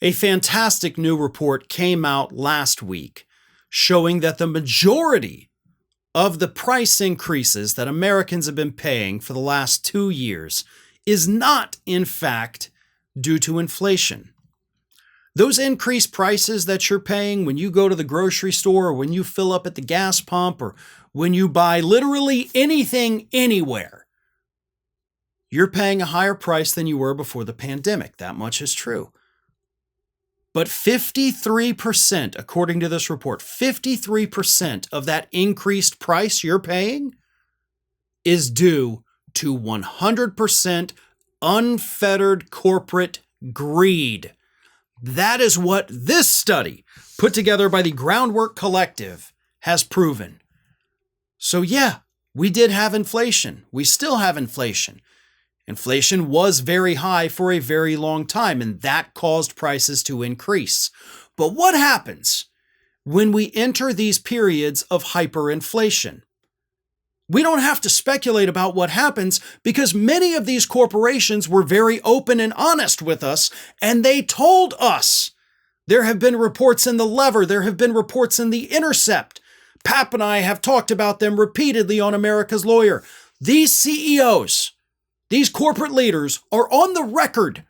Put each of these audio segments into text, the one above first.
A fantastic new report came out last week showing that the majority of the price increases that Americans have been paying for the last 2 years is not, in fact, due to inflation. Those increased prices that you're paying when you go to the grocery store or when you fill up at the gas pump or when you buy literally anything anywhere, you're paying a higher price than you were before the pandemic. That much is true. But 53%, according to this report, 53% of that increased price you're paying is due to 100% unfettered corporate greed. That is what this study, put together by the Groundwork Collective, has proven. So yeah, we did have inflation. We still have inflation. Inflation was very high for a very long time, and that caused prices to increase. But what happens when we enter these periods of hyperinflation? We don't have to speculate about what happens because many of these corporations were very open and honest with us, and they told us. There have been reports in The Lever. There have been reports in the Intercept. Pap and I have talked about them repeatedly on America's Lawyer. These CEOs, these corporate leaders, are on the record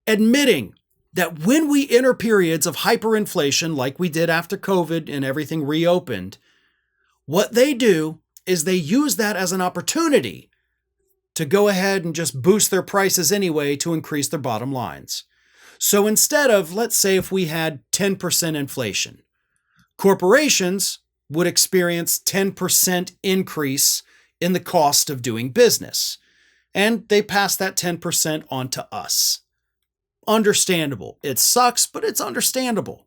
admitting that when we enter periods of hyperinflation, like we did after COVID and everything reopened, what they do is they use that as an opportunity to go ahead and just boost their prices anyway to increase their bottom lines. So instead of, let's say if we had 10% inflation, corporations would experience 10% increase in the cost of doing business. And they pass that 10% on to us. Understandable. It sucks, but it's understandable.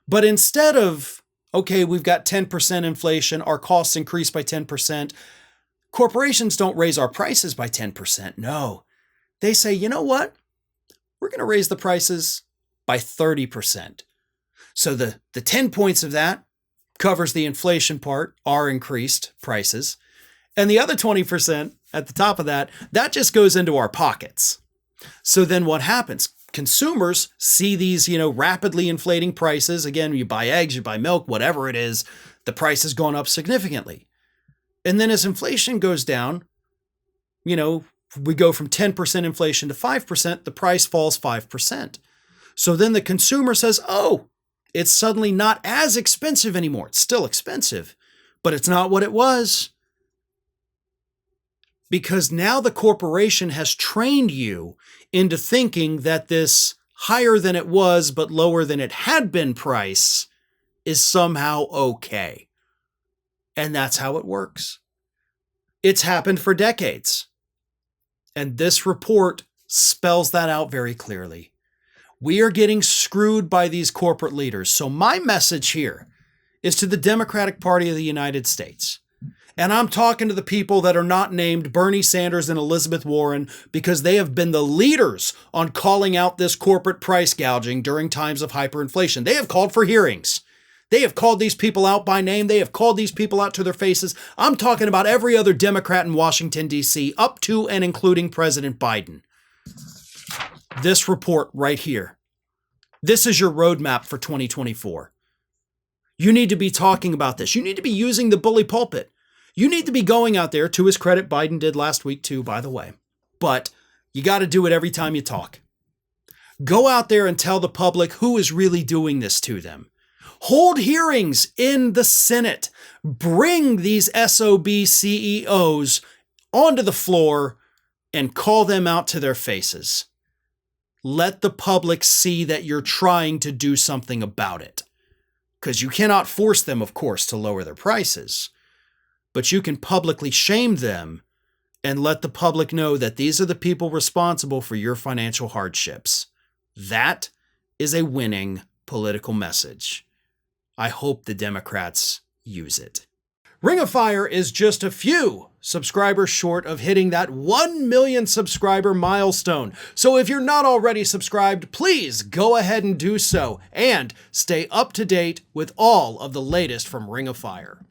But instead of, okay, we've got 10% inflation, our costs increase by 10%, corporations don't raise our prices by 10%. No. They say, you know what? We're going to raise the prices by 30%. So the 10 points of that covers the inflation part, our increased prices. And the other 20% at the top of that, that just goes into our pockets. So then what happens? Consumers see these, rapidly inflating prices. Again, you buy eggs, you buy milk, whatever it is, the price has gone up significantly. And then as inflation goes down, we go from 10% inflation to 5%, the price falls 5%. So then the consumer says, oh, it's suddenly not as expensive anymore. It's still expensive, but it's not what it was. Because now the corporation has trained you into thinking that this higher than it was but lower than it had been price is somehow okay. And that's how it works. It's happened for decades. And this report spells that out very clearly. We are getting screwed by these corporate leaders. So my message here is to the Democratic Party of the United States. And I'm talking to the people that are not named Bernie Sanders and Elizabeth Warren because they have been the leaders on calling out this corporate price gouging during times of hyperinflation. They have called for hearings. They have called these people out by name. They have called these people out to their faces. I'm talking about every other Democrat in Washington, D.C., up to and including President Biden. This report right here. This is your roadmap for 2024. You need to be talking about this. You need to be using the bully pulpit. You need to be going out there, to his credit, Biden did last week too, by the way. But you got to do it every time you talk. Go out there and tell the public who is really doing this to them. Hold hearings in the Senate. Bring these SOB CEOs onto the floor and call them out to their faces. Let the public see that you're trying to do something about it. Because you cannot force them, of course, to lower their prices. But you can publicly shame them and let the public know that these are the people responsible for your financial hardships. That is a winning political message. I hope the Democrats use it. Ring of Fire is just a few subscribers short of hitting that 1 million subscriber milestone. So if you're not already subscribed, please go ahead and do so and stay up to date with all of the latest from Ring of Fire.